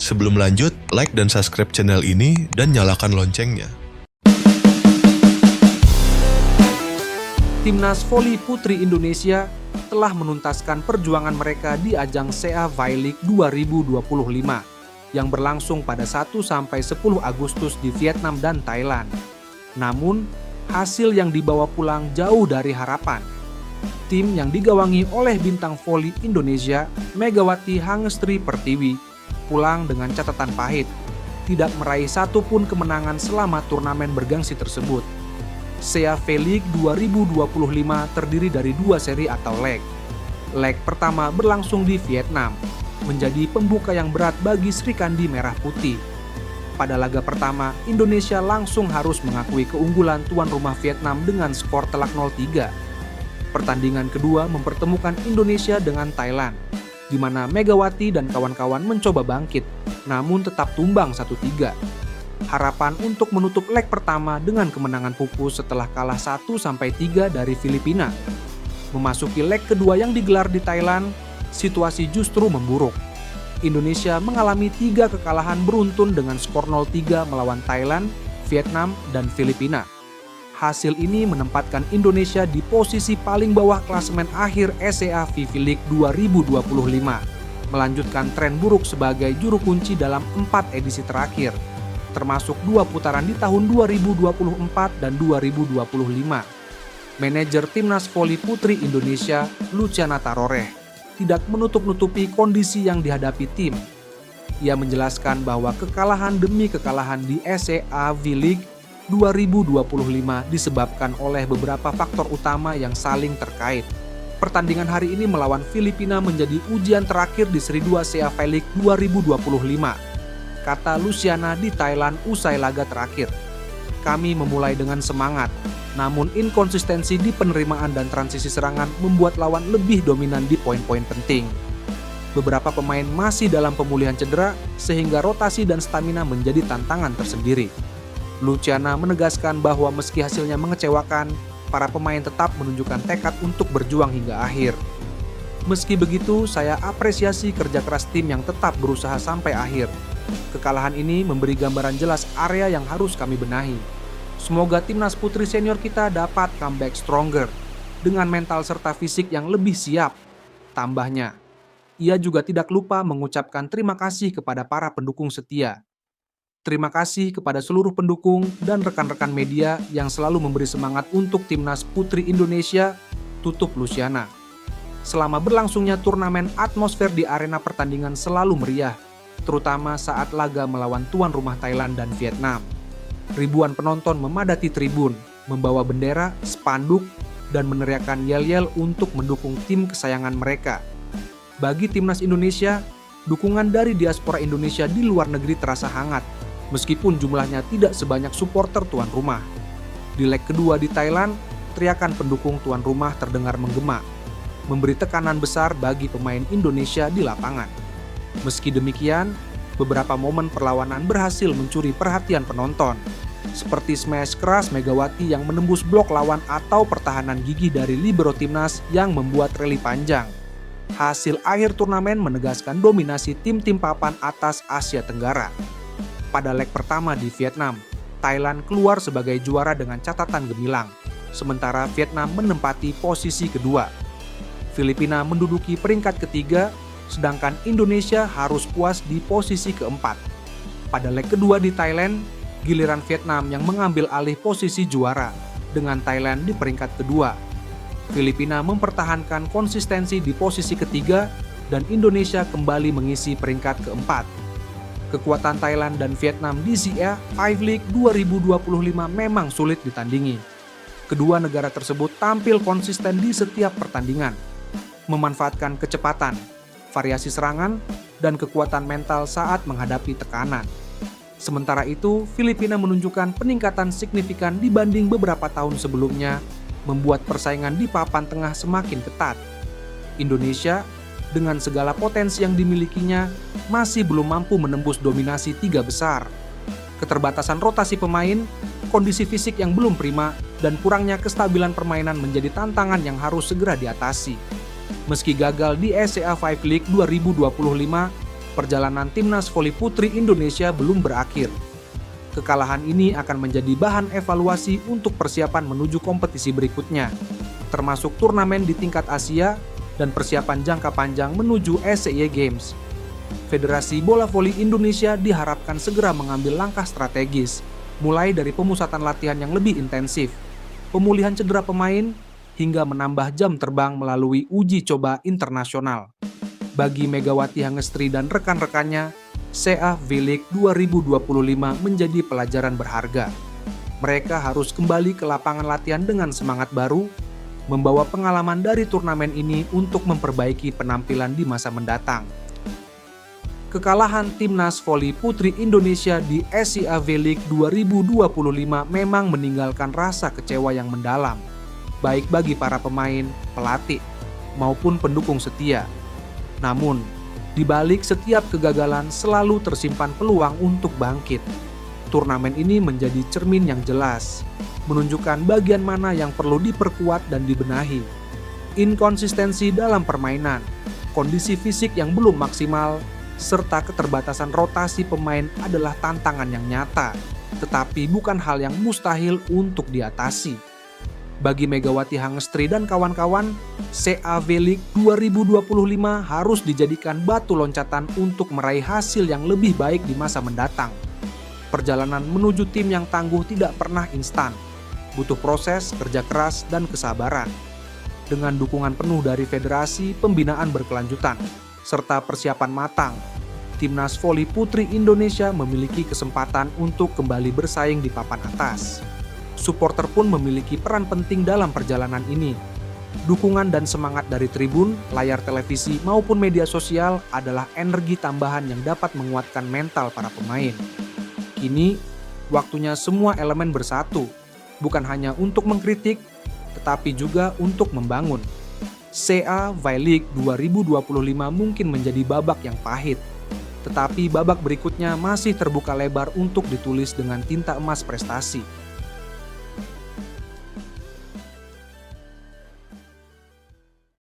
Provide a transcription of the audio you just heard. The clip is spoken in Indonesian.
Sebelum lanjut, like dan subscribe channel ini dan nyalakan loncengnya. Timnas Voli Putri Indonesia telah menuntaskan perjuangan mereka di ajang SEA V-League 2025 yang berlangsung pada 1-10 Agustus di Vietnam dan Thailand. Namun, hasil yang dibawa pulang jauh dari harapan. Tim yang digawangi oleh bintang voli Indonesia, Megawati Hangestri Pertiwi, pulang dengan catatan pahit, tidak meraih satupun kemenangan selama turnamen bergengsi tersebut. SEA V-League 2025 terdiri dari 2 seri atau leg. Leg pertama berlangsung di Vietnam, menjadi pembuka yang berat bagi Sri Kandi Merah Putih. Pada laga pertama, Indonesia langsung harus mengakui keunggulan tuan rumah Vietnam dengan skor telak 0-3. Pertandingan kedua mempertemukan Indonesia dengan Thailand, di mana Megawati dan kawan-kawan mencoba bangkit, namun tetap tumbang 1-3. Harapan untuk menutup leg pertama dengan kemenangan pupus setelah kalah 1-3 dari Filipina. Memasuki leg kedua yang digelar di Thailand, situasi justru memburuk. Indonesia mengalami 3 kekalahan beruntun dengan skor 0-3 melawan Thailand, Vietnam, dan Filipina. Hasil ini menempatkan Indonesia di posisi paling bawah klasemen akhir SEA V-League 2025, melanjutkan tren buruk sebagai juru kunci dalam 4 edisi terakhir, termasuk 2 putaran di tahun 2024 dan 2025. Manajer Timnas Voli Putri Indonesia, Luciana Taroreh, tidak menutup-nutupi kondisi yang dihadapi tim. Ia menjelaskan bahwa kekalahan demi kekalahan di SEA V-League 2025 disebabkan oleh beberapa faktor utama yang saling terkait. Pertandingan hari ini melawan Filipina menjadi ujian terakhir di seri 2 SEA V-League 2025. Kata Luciana di Thailand usai laga terakhir. Kami memulai dengan semangat, namun inkonsistensi di penerimaan dan transisi serangan membuat lawan lebih dominan di poin-poin penting. Beberapa pemain masih dalam pemulihan cedera, sehingga rotasi dan stamina menjadi tantangan tersendiri. Luciana menegaskan bahwa meski hasilnya mengecewakan, para pemain tetap menunjukkan tekad untuk berjuang hingga akhir. Meski begitu, saya apresiasi kerja keras tim yang tetap berusaha sampai akhir. Kekalahan ini memberi gambaran jelas area yang harus kami benahi. Semoga timnas putri senior kita dapat comeback stronger, dengan mental serta fisik yang lebih siap. Tambahnya, ia juga tidak lupa mengucapkan terima kasih kepada para pendukung setia. Terima kasih kepada seluruh pendukung dan rekan-rekan media yang selalu memberi semangat untuk timnas putri Indonesia, tutup Luciana. Selama berlangsungnya turnamen, atmosfer di arena pertandingan selalu meriah, terutama saat laga melawan tuan rumah Thailand dan Vietnam. Ribuan penonton memadati tribun, membawa bendera, spanduk, dan meneriakkan yel-yel untuk mendukung tim kesayangan mereka. Bagi timnas Indonesia, dukungan dari diaspora Indonesia di luar negeri terasa hangat, meskipun jumlahnya tidak sebanyak supporter tuan rumah. Di leg kedua di Thailand, teriakan pendukung tuan rumah terdengar menggema, memberi tekanan besar bagi pemain Indonesia di lapangan. Meski demikian, beberapa momen perlawanan berhasil mencuri perhatian penonton, seperti smash keras Megawati yang menembus blok lawan atau pertahanan gigih dari libero timnas yang membuat rally panjang. Hasil akhir turnamen menegaskan dominasi tim-tim papan atas Asia Tenggara. Pada leg pertama di Vietnam, Thailand keluar sebagai juara dengan catatan gemilang, sementara Vietnam menempati posisi kedua. Filipina menduduki peringkat ketiga, sedangkan Indonesia harus puas di posisi keempat. Pada leg kedua di Thailand, giliran Vietnam yang mengambil alih posisi juara, dengan Thailand di peringkat kedua. Filipina mempertahankan konsistensi di posisi ketiga, dan Indonesia kembali mengisi peringkat keempat. Kekuatan Thailand dan Vietnam di SEA V-League 2025 memang sulit ditandingi. Kedua negara tersebut tampil konsisten di setiap pertandingan, memanfaatkan kecepatan, variasi serangan, dan kekuatan mental saat menghadapi tekanan. Sementara itu, Filipina menunjukkan peningkatan signifikan dibanding beberapa tahun sebelumnya, membuat persaingan di papan tengah semakin ketat. Indonesia, dengan segala potensi yang dimilikinya, masih belum mampu menembus dominasi 3 besar. Keterbatasan rotasi pemain, kondisi fisik yang belum prima, dan kurangnya kestabilan permainan menjadi tantangan yang harus segera diatasi. Meski gagal di SEA V-League 2025, Perjalanan timnas voli putri Indonesia belum berakhir. Kekalahan ini akan menjadi bahan evaluasi untuk persiapan menuju kompetisi berikutnya, termasuk turnamen di tingkat Asia dan persiapan jangka panjang menuju SEA Games. Federasi Bola Voli Indonesia diharapkan segera mengambil langkah strategis, mulai dari pemusatan latihan yang lebih intensif, pemulihan cedera pemain, hingga menambah jam terbang melalui uji coba internasional. Bagi Megawati Hangestri dan rekan-rekannya, CA V-League 2025 menjadi pelajaran berharga. Mereka harus kembali ke lapangan latihan dengan semangat baru, membawa pengalaman dari turnamen ini untuk memperbaiki penampilan di masa mendatang. Kekalahan timnas voli putri Indonesia di SEA V-League 2025 memang meninggalkan rasa kecewa yang mendalam, baik bagi para pemain, pelatih, maupun pendukung setia. Namun, di balik setiap kegagalan selalu tersimpan peluang untuk bangkit. Turnamen ini menjadi cermin yang jelas, menunjukkan bagian mana yang perlu diperkuat dan dibenahi. Inkonsistensi dalam permainan, kondisi fisik yang belum maksimal, serta keterbatasan rotasi pemain adalah tantangan yang nyata, tetapi bukan hal yang mustahil untuk diatasi. Bagi Megawati Hangestri dan kawan-kawan, CA V-League 2025 harus dijadikan batu loncatan untuk meraih hasil yang lebih baik di masa mendatang. Perjalanan menuju tim yang tangguh tidak pernah instan, butuh proses, kerja keras, dan kesabaran. Dengan dukungan penuh dari federasi, pembinaan berkelanjutan, serta persiapan matang, timnas voli putri Indonesia memiliki kesempatan untuk kembali bersaing di papan atas. Supporter pun memiliki peran penting dalam perjalanan ini. Dukungan dan semangat dari tribun, layar televisi, maupun media sosial adalah energi tambahan yang dapat menguatkan mental para pemain. Kini, waktunya semua elemen bersatu, bukan hanya untuk mengkritik, tetapi juga untuk membangun. CA V-League 2025 mungkin menjadi babak yang pahit, tetapi babak berikutnya masih terbuka lebar untuk ditulis dengan tinta emas prestasi.